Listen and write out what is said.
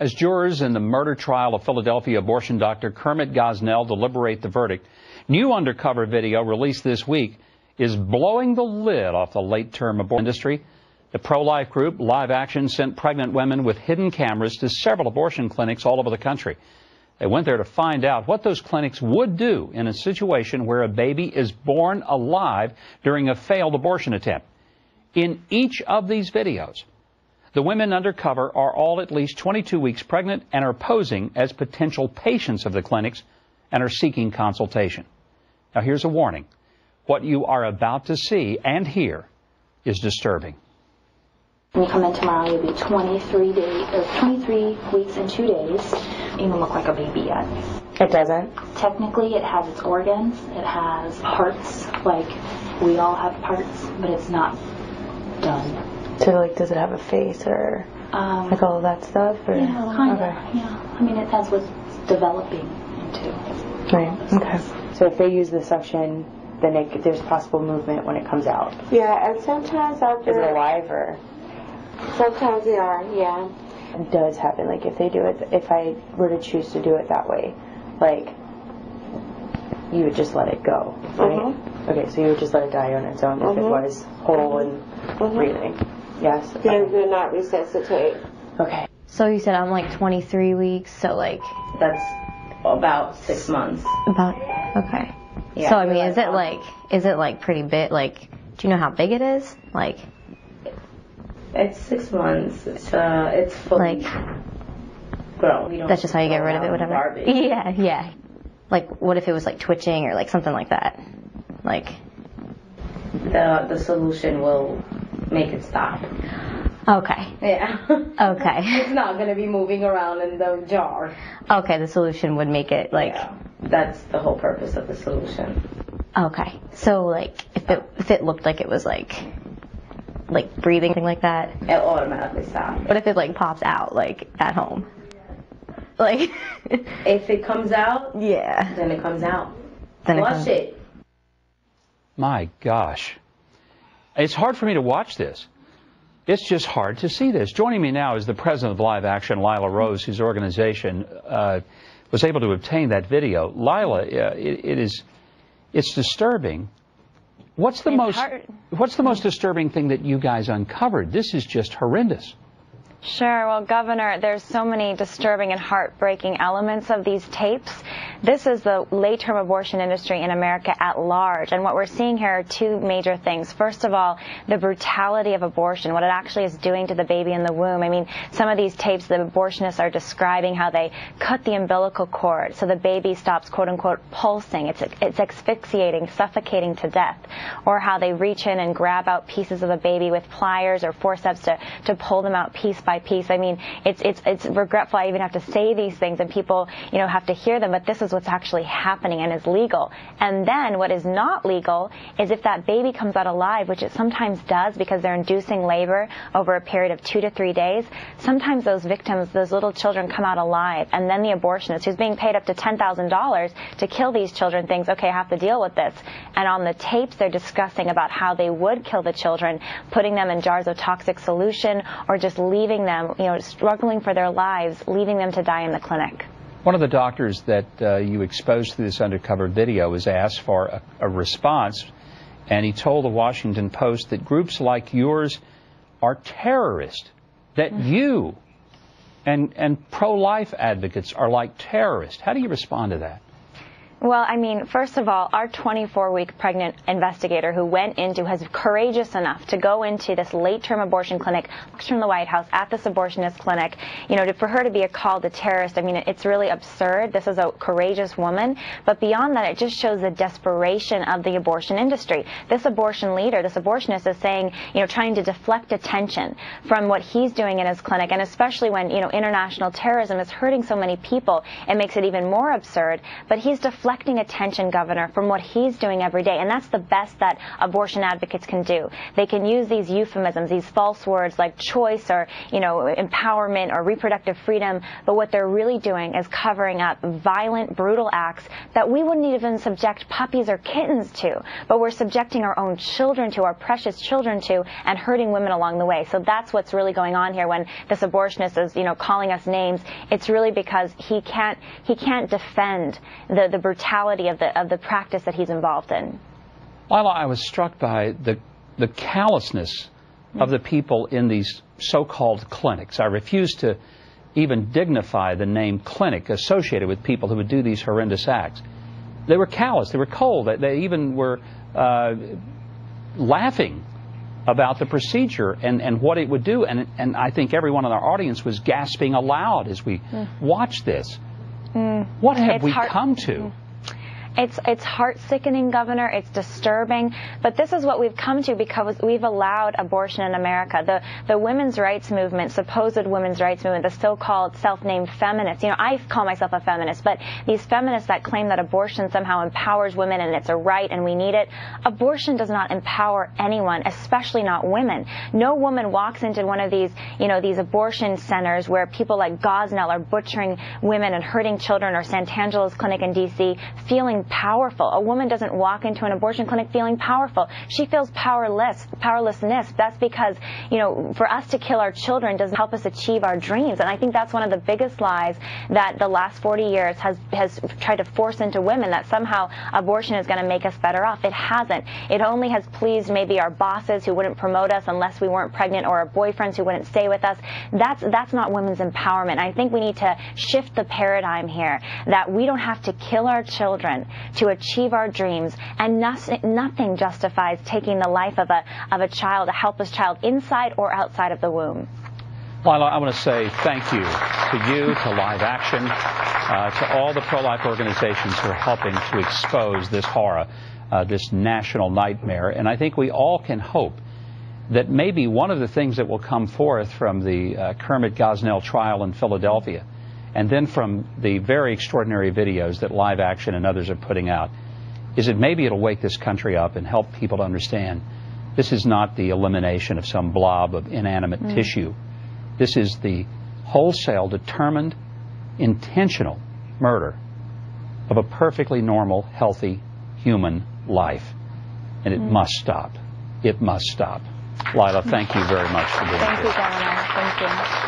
As jurors in the murder trial of Philadelphia abortion doctor Kermit Gosnell deliberate the verdict, new undercover video released this week is blowing the lid off the late-term abortion industry. The pro-life group Live Action sent pregnant women with hidden cameras to several abortion clinics all over the country. They went there to find out what those clinics would do in a situation where a baby is born alive during a failed abortion attempt. In each of these videos, the women undercover are all at least 22 weeks pregnant and are posing as potential patients of the clinics and are seeking consultation. Now, here's a warning. What you are about to see and hear is disturbing. When you come in tomorrow, you'll be 23 weeks and 2 days. You don't look like a baby yet. It doesn't? Technically, it has its organs. It has parts, like we all have parts, but it's not done. So, like, does it have a face or like all of that stuff? Or? Yeah, kind of. Okay. Yeah. I mean, it has what's developing into. Right. Okay. So, if they use the suction, then there's possible movement when it comes out. Yeah, and sometimes after... Is it alive or? Sometimes they are, yeah. It does happen. Like, if they do it, if I were to choose to do it that way, like, you would just let it go, right? Okay, so you would just let it die on its own if it was whole and breathing. Yes? Okay. And do not resuscitate. Okay. So you said I'm like 23 weeks, so like... That's about 6 months. Okay. Yeah, so I mean, is it like pretty big? Like, do you know how big it is? Like... It's 6 months. It's fully grown. That's just how you get rid of it, whatever. Garbage. Yeah. Like, what if it was like twitching or like something like that? Like, the solution will make it stop. Okay. Yeah. Okay. It's not gonna be moving around in the jar. Okay, the solution would make it like. Yeah. That's the whole purpose of the solution. Okay. So like, if it looked like it was like breathing, thing like that, it automatically stops. What if it like pops out like at home? Like, if it comes out, yeah, then it comes out. Then Flush it. My gosh. It's hard for me to watch this. It's just hard to see this. Joining me now is the president of Live Action, Lila Rose, whose organization was able to obtain that video. Lila, it's disturbing. What's the most disturbing thing that you guys uncovered? This is just horrendous. Sure. Well, Governor, there's so many disturbing and heartbreaking elements of these tapes. This is the late-term abortion industry in America at large. And what we're seeing here are two major things. First of all, the brutality of abortion, what it actually is doing to the baby in the womb. I mean, some of these tapes, the abortionists are describing how they cut the umbilical cord so the baby stops, quote-unquote, pulsing. It's asphyxiating, suffocating to death. Or how they reach in and grab out pieces of the baby with pliers or forceps to pull them out piece by piece. I mean, it's regretful I even have to say these things and people, have to hear them, but this is what's actually happening and is legal. And then what is not legal is if that baby comes out alive, which it sometimes does because they're inducing labor over a period of 2 to 3 days, sometimes those victims, those little children come out alive, and then the abortionist who's being paid up to $10,000 to kill these children thinks, okay, I have to deal with this. And on the tapes they're discussing about how they would kill the children, putting them in jars of toxic solution or just leaving them, struggling for their lives, leaving them to die in the clinic. One of the doctors that you exposed through this undercover video was asked for a response, and he told the Washington Post that groups like yours are terrorists, that you and pro-life advocates are like terrorists. How do you respond to that? Well, I mean, first of all, our 24-week pregnant investigator who was courageous enough to go into this late-term abortion clinic from the White House at this abortionist clinic, for her to be called a terrorist, I mean, it's really absurd. This is a courageous woman. But beyond that, it just shows the desperation of the abortion industry. This abortion leader, this abortionist is saying, trying to deflect attention from what he's doing in his clinic. And especially when, international terrorism is hurting so many people, it makes it even more absurd. But he's deflecting deflecting attention, Governor, from what he's doing every day. And that's the best that abortion advocates can do. They can use these euphemisms, these false words like choice or, empowerment or reproductive freedom, but what they're really doing is covering up violent, brutal acts that we wouldn't even subject puppies or kittens to, but we're subjecting our own children to, our precious children to, and hurting women along the way. So that's what's really going on here when this abortionist is, calling us names. It's really because he can't defend the brutality of the practice that he's involved in. Lila, I was struck by the callousness of the people in these so-called clinics. I refuse to even dignify the name clinic associated with people who would do these horrendous acts. They were callous. They were cold. They even were laughing about the procedure and what it would do. And I think everyone in our audience was gasping aloud as we watched this. What have we come to? It's heart-sickening, Governor. It's disturbing. But this is what we've come to because we've allowed abortion in America. The women's rights movement, supposed women's rights movement, the so-called self-named feminists. I call myself a feminist, but these feminists that claim that abortion somehow empowers women and it's a right and we need it. Abortion does not empower anyone, especially not women. No woman walks into one of these, these abortion centers where people like Gosnell are butchering women and hurting children, or Santangela's clinic in D.C. feeling powerful. A woman doesn't walk into an abortion clinic feeling powerful. She feels powerlessness. That's because, for us to kill our children doesn't help us achieve our dreams. And I think that's one of the biggest lies that the last 40 years has tried to force into women, that somehow abortion is going to make us better off. It hasn't. It only has pleased maybe our bosses who wouldn't promote us unless we weren't pregnant, or our boyfriends who wouldn't stay with us. That's not women's empowerment. I think we need to shift the paradigm here, that we don't have to kill our children to achieve our dreams, and nothing justifies taking the life of a child, a helpless child, inside or outside of the womb. Lila, I want to say thank you to you, to Live Action, to all the pro-life organizations who are helping to expose this horror, this national nightmare. And I think we all can hope that maybe one of the things that will come forth from the Kermit Gosnell trial in Philadelphia, and then from the very extraordinary videos that Live Action and others are putting out, is that maybe it'll wake this country up and help people to understand this is not the elimination of some blob of inanimate tissue. This is the wholesale, determined, intentional murder of a perfectly normal, healthy human life. And it must stop. It must stop. Lila, thank you very much for being here. Thank you, Governor. Thank you.